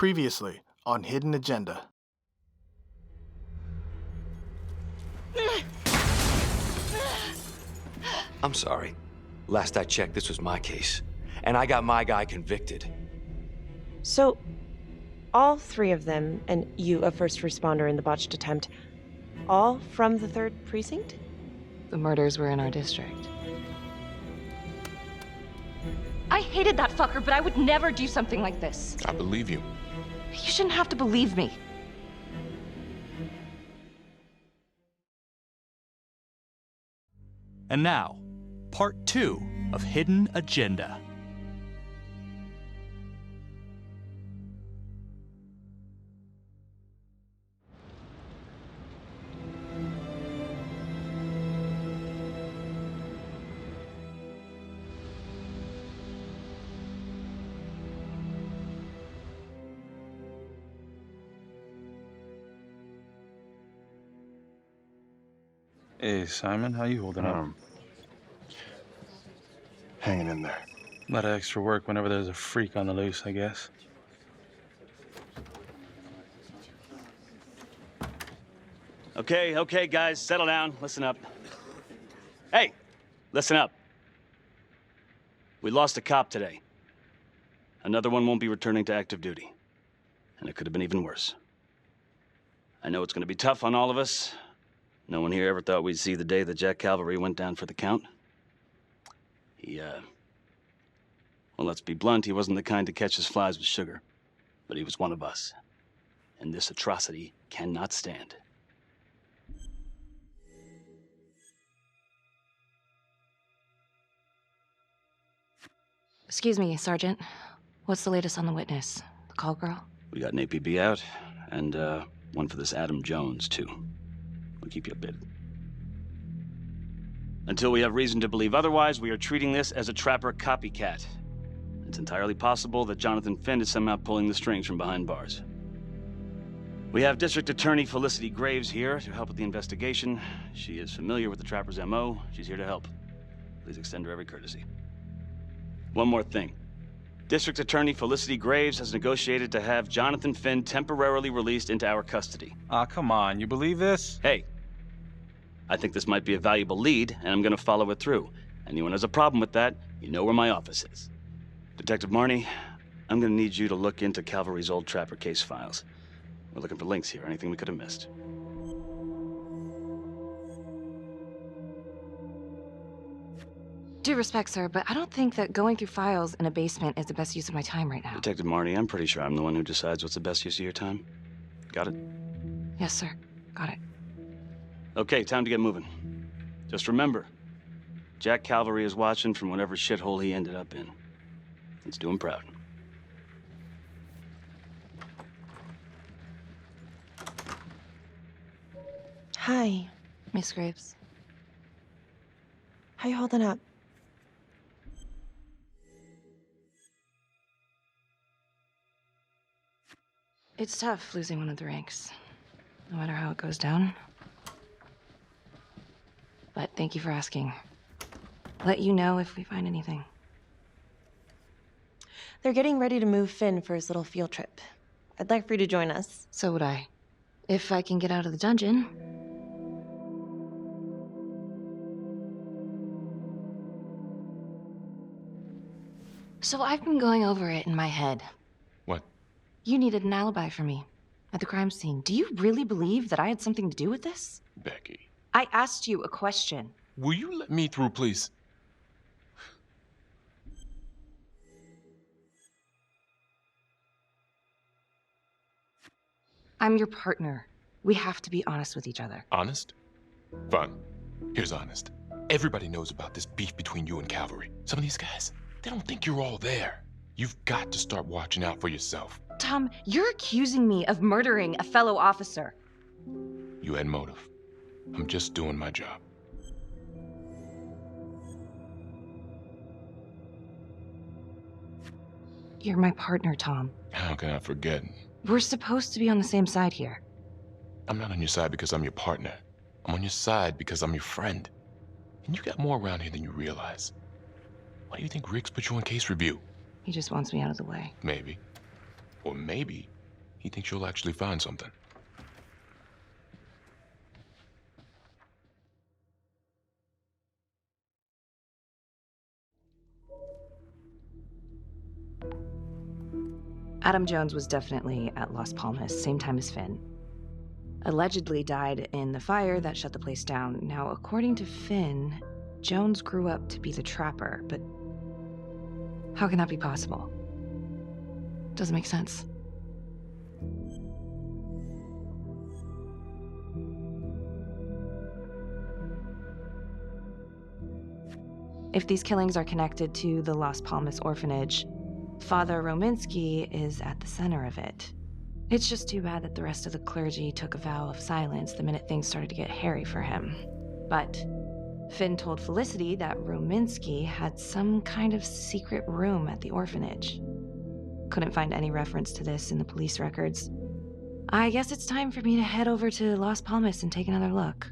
Previously on Hidden Agenda. I'm sorry. Last I checked, this was my case. And I got my guy convicted. So, all three of them, and you, a first responder in the botched attempt, all from the 3rd Precinct? The murders were in our district. I hated that fucker, but I would never do something like this. I believe you. You shouldn't have to believe me. And now, part 2 of Hidden Agenda. Hey, Simon, how you holding up? Hanging in there. A lot of extra work whenever there's a freak on the loose, I guess. Okay, guys, settle down. Listen up. Hey, listen up. We lost a cop today. Another one won't be returning to active duty. And it could have been even worse. I know it's going to be tough on all of us. No one here ever thought we'd see the day that Jack Calvary went down for the count. Well, let's be blunt, he wasn't the kind to catch his flies with sugar. But he was one of us. And this atrocity cannot stand. Excuse me, Sergeant. What's the latest on the witness? The call girl? We got an APB out, and one for this Adam Jones, too. We'll keep you updated. Until we have reason to believe otherwise, we are treating this as a trapper copycat. It's entirely possible that Jonathan Finn is somehow pulling the strings from behind bars. We have District Attorney Felicity Graves here to help with the investigation. She is familiar with the trapper's MO. She's here to help. Please extend her every courtesy. One more thing. District Attorney Felicity Graves has negotiated to have Jonathan Finn temporarily released into our custody. Aw, come on, you believe this? Hey, I think this might be a valuable lead, and I'm gonna follow it through. Anyone has a problem with that, you know where my office is. Detective Marnie, I'm gonna need you to look into Calvary's old trapper case files. We're looking for links here, anything we could have missed. Due respect, sir, but I don't think that going through files in a basement is the best use of my time right now. Detective Marnie, I'm pretty sure I'm the one who decides what's the best use of your time. Got it? Yes, sir. Got it. Okay, time to get moving. Just remember, Jack Calvary is watching from whatever shithole he ended up in. Let's do him proud. Hi. Miss Graves. How you holding up? It's tough losing one of the ranks, no matter how it goes down. But thank you for asking. Let you know if we find anything. They're getting ready to move Finn for his little field trip. I'd like for you to join us. So would I. If I can get out of the dungeon. So I've been going over it in my head. What? You needed an alibi for me at the crime scene. Do you really believe that I had something to do with this? Becky. I asked you a question. Will you let me through, please? I'm your partner. We have to be honest with each other. Honest? Fine. Here's honest. Everybody knows about this beef between you and Calvary. Some of these guys, they don't think you're all there. You've got to start watching out for yourself. Tom, you're accusing me of murdering a fellow officer. You had motive. I'm just doing my job. You're my partner, Tom. How can I forget? We're supposed to be on the same side here. I'm not on your side because I'm your partner. I'm on your side because I'm your friend. And you got more around here than you realize. Why do you think Riggs put you on case review? He just wants me out of the way. Maybe. Or maybe He thinks you'll actually find something. Adam Jones was definitely at Las Palmas, same time as Finn. Allegedly died in the fire that shut the place down. Now, according to Finn, Jones grew up to be the trapper, but how can that be possible? Doesn't make sense. If these killings are connected to the Las Palmas orphanage, Father Rominsky is at the center of it. It's just too bad that the rest of the clergy took a vow of silence the minute things started to get hairy for him. But Finn told Felicity that Rominsky had some kind of secret room at the orphanage. Couldn't find any reference to this in the police records. I guess it's time for me to head over to Las Palmas and take another look.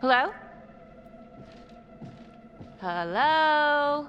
Hello? Hello?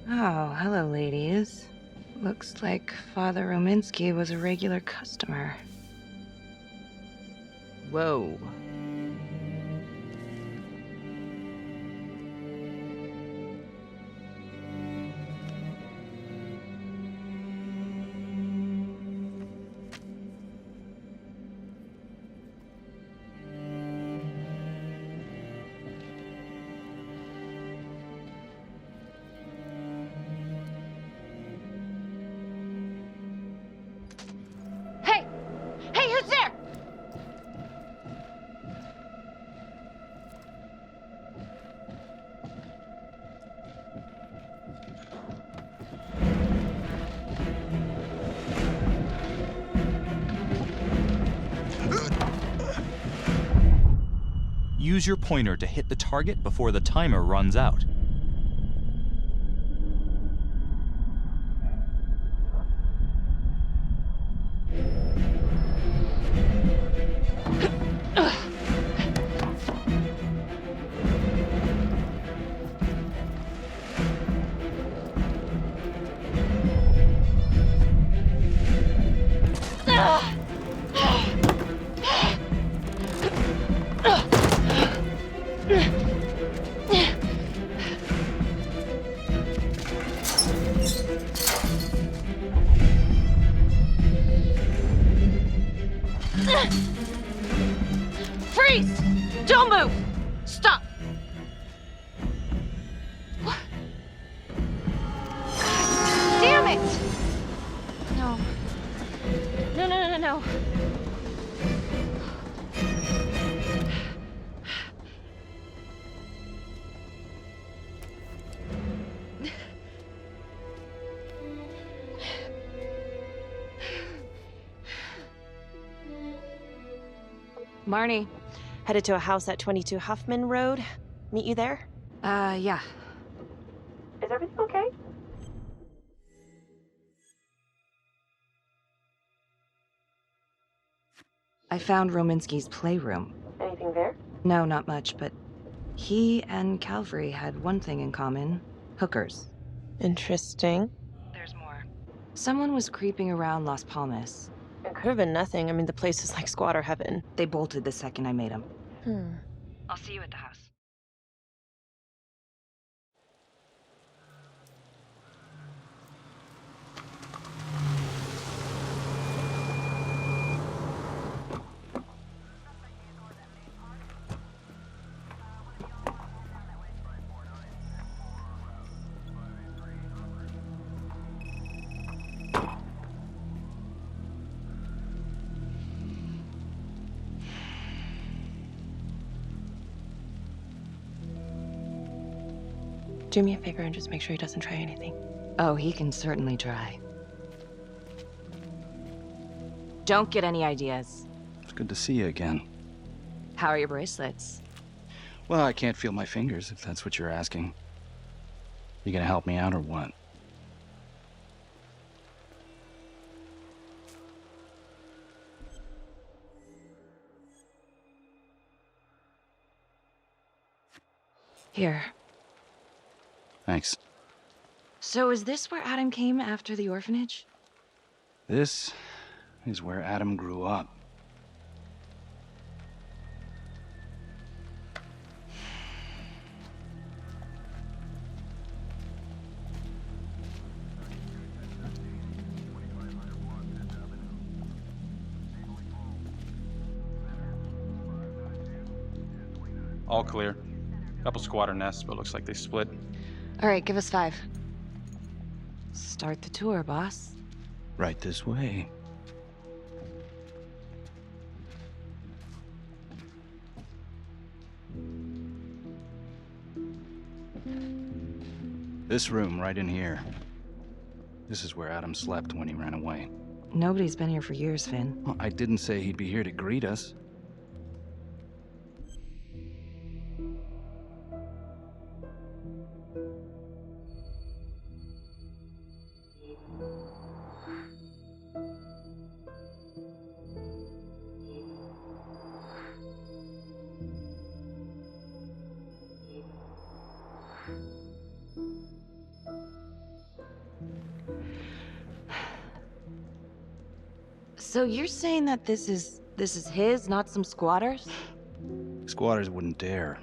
Oh, hello, ladies. Looks like Father Rominsky was a regular customer. Whoa. Hey! Hey, who's there? use your pointer to hit the target before the timer runs out. Freeze! Don't move! Stop! What? Damn it! No. No. Marnie. Headed to a house at 22 Huffman Road. Meet you there? Yeah. Is everything okay? I found Rominsky's playroom. Anything there? No, not much, but he and Calvary had one thing in common. Hookers. Interesting. There's more. Someone was creeping around Las Palmas. It could have been nothing. I mean, the place is like squatter heaven. They bolted the second I made them. Hmm. I'll see you at the house. Do me a favor and just make sure he doesn't try anything. Oh, he can certainly try. Don't get any ideas. It's good to see you again. How are your bracelets? Well, I can't feel my fingers, if that's what you're asking. You gonna help me out or what? Here. Thanks. So is this where Adam came after the orphanage? This is where Adam grew up. All clear. Couple squatter nests, but looks like they split. All right, give us 5. Start the tour, boss. Right this way. This room right in here. This is where Adam slept when he ran away. Nobody's been here for years, Finn. Well, I didn't say he'd be here to greet us. So you're saying that this is his, not some squatters? Squatters wouldn't dare.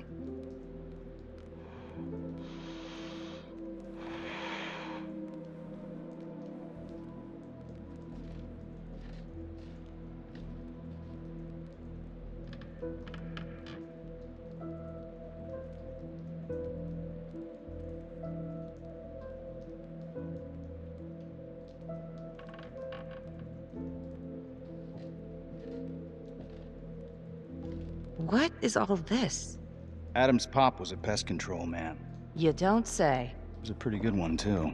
What is all this? Adam's pop was a pest control man. You don't say. He was a pretty good one, too.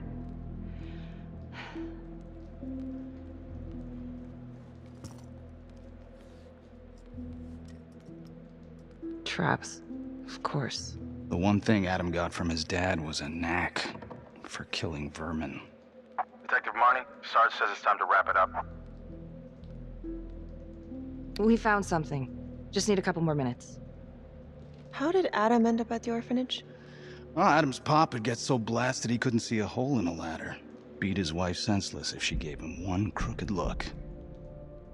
Traps. Of course. The one thing Adam got from his dad was a knack for killing vermin. Detective Marnie, Sarge says it's time to wrap it up. We found something. Just need a couple more minutes. How did Adam end up at the orphanage? Well, Adam's pop would get so blasted he couldn't see a hole in a ladder. Beat his wife senseless if she gave him one crooked look.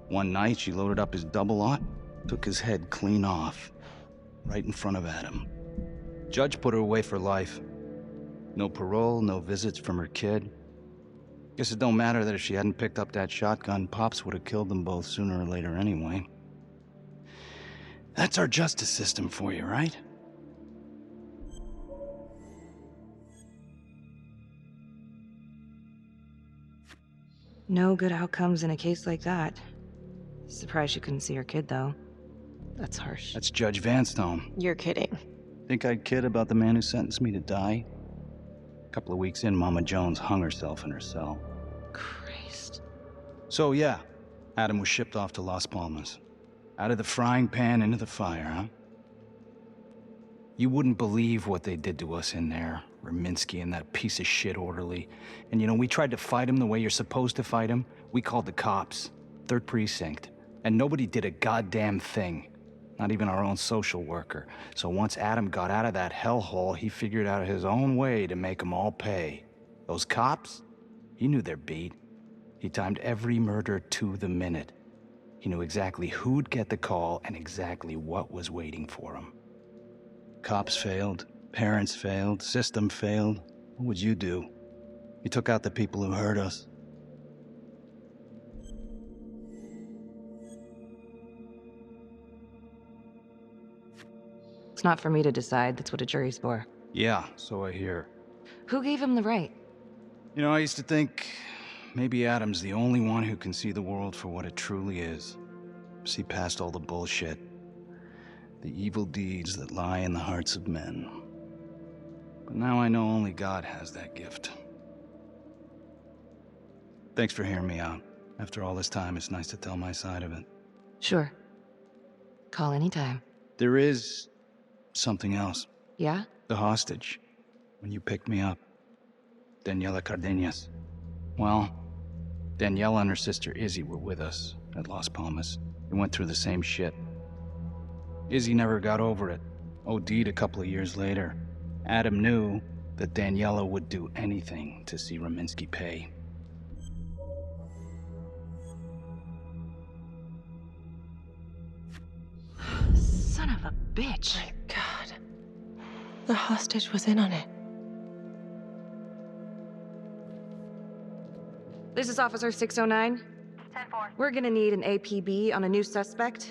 One night, she loaded up his double-aught, took his head clean off, right in front of Adam. Judge put her away for life. No parole, no visits from her kid. Guess it don't matter that if she hadn't picked up that shotgun, Pops would have killed them both sooner or later anyway. That's our justice system for you, right? No good outcomes in a case like that. Surprised she couldn't see her kid, though. That's harsh. That's Judge Vanstone. You're kidding. Think I'd kid about the man who sentenced me to die? A couple of weeks in, Mama Jones hung herself in her cell. Christ. So yeah, Adam was shipped off to Las Palmas. Out of the frying pan into the fire, huh? You wouldn't believe what they did to us in there. Rominsky and that piece of shit orderly. And you know, we tried to fight him the way you're supposed to fight him. We called the cops. 3rd Precinct. And nobody did a goddamn thing. Not even our own social worker. So once Adam got out of that hellhole, he figured out his own way to make them all pay. Those cops? He knew their beat. He timed every murder to the minute. He knew exactly who'd get the call and exactly what was waiting for him. Cops failed, parents failed, system failed. What would you do? You took out the people who hurt us. It's not for me to decide. That's what a jury's for. Yeah, so I hear. Who gave him the right? You know, I used to think maybe Adam's the only one who can see the world for what it truly is. See past all the bullshit. The evil deeds that lie in the hearts of men. But now I know only God has that gift. Thanks for hearing me out. After all this time, it's nice to tell my side of it. Sure. Call anytime. There is something else. Yeah? The hostage. When you picked me up. Daniela Cardenas. Well, Daniela and her sister Izzy were with us at Las Palmas. They went through the same shit. Izzy never got over it. OD'd a couple of years later. Adam knew that Daniela would do anything to see Rominsky pay. Son of a bitch. My God. The hostage was in on it. This is Officer 609. 10-4. We're gonna need an APB on a new suspect.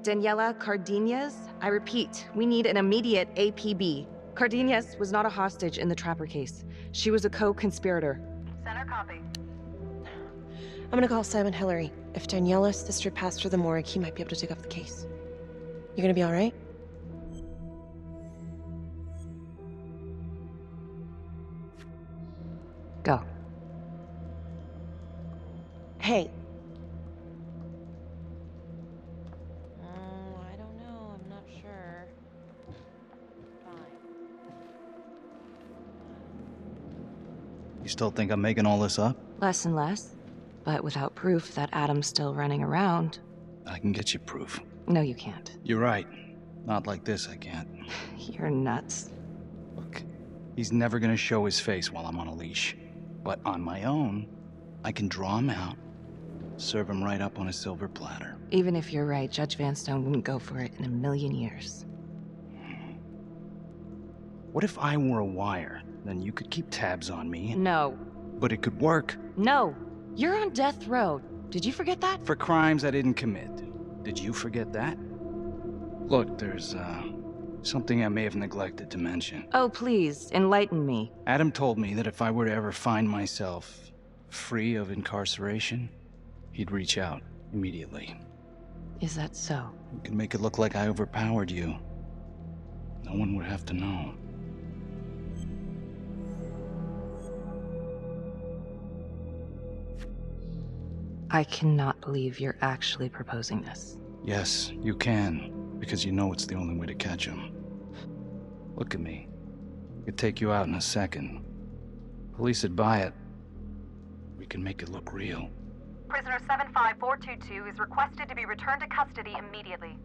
Daniela Cardenas. I repeat, we need an immediate APB. Cardenas was not a hostage in the Trapper case. She was a co-conspirator. Center copy. I'm gonna call Simon Hillary. If Daniela's sister passed through the morgue, he might be able to take up the case. You gonna be all right? Go. Hey. I don't know. I'm not sure. Fine. You still think I'm making all this up? Less and less. But without proof that Adam's still running around. I can get you proof. No, you can't. You're right. Not like this, I can't. You're nuts. Look, he's never gonna show his face while I'm on a leash. But on my own, I can draw him out, serve him right up on a silver platter. Even if you're right, Judge Vanstone wouldn't go for it in a million years. What if I were a wire? Then you could keep tabs on me. No. But it could work. No. You're on death row. Did you forget that? For crimes I didn't commit. Did you forget that? Look, there's, something I may have neglected to mention. Oh, please, enlighten me. Adam told me that if I were to ever find myself free of incarceration, he'd reach out immediately. Is that so? You could make it look like I overpowered you. No one would have to know. I cannot believe you're actually proposing this. Yes, you can. because you know it's the only way to catch him. Look at me. I could take you out in a second. Police would buy it. We can make it look real. Prisoner 75422 is requested to be returned to custody immediately.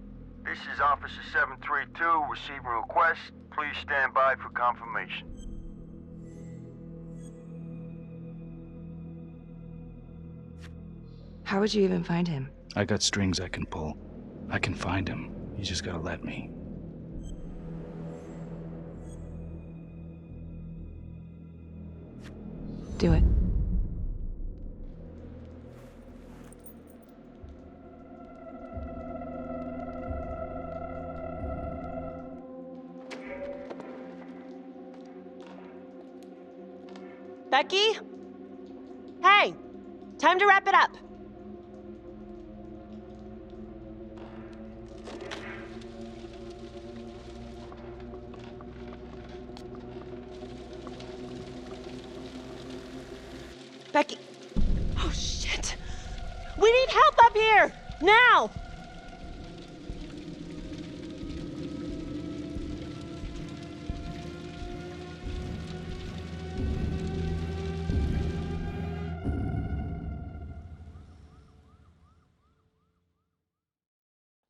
This is Officer 732 receiving request. Please stand by for confirmation. How would you even find him? I got strings I can pull. I can find him. You just gotta let me. Do it. Becky? Hey! Time to wrap it up. Becky. Oh, shit. We need help up here! Now!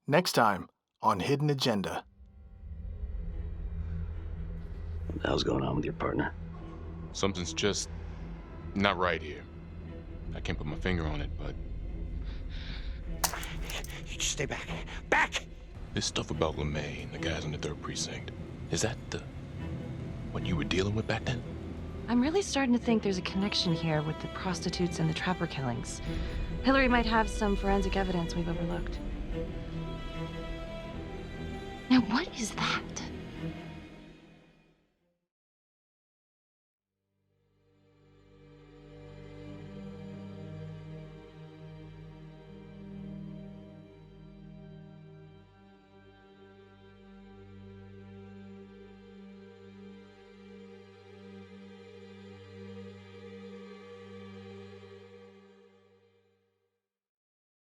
Next time on Hidden Agenda. What the hell's going on with your partner? Something's just not right here. I can't put my finger on it, but... You just stay back. Back! This stuff about LeMay and the guys in the 3rd Precinct, is that what you were dealing with back then? I'm really starting to think there's a connection here with the prostitutes and the trapper killings. Hillary might have some forensic evidence we've overlooked. Now, what is that?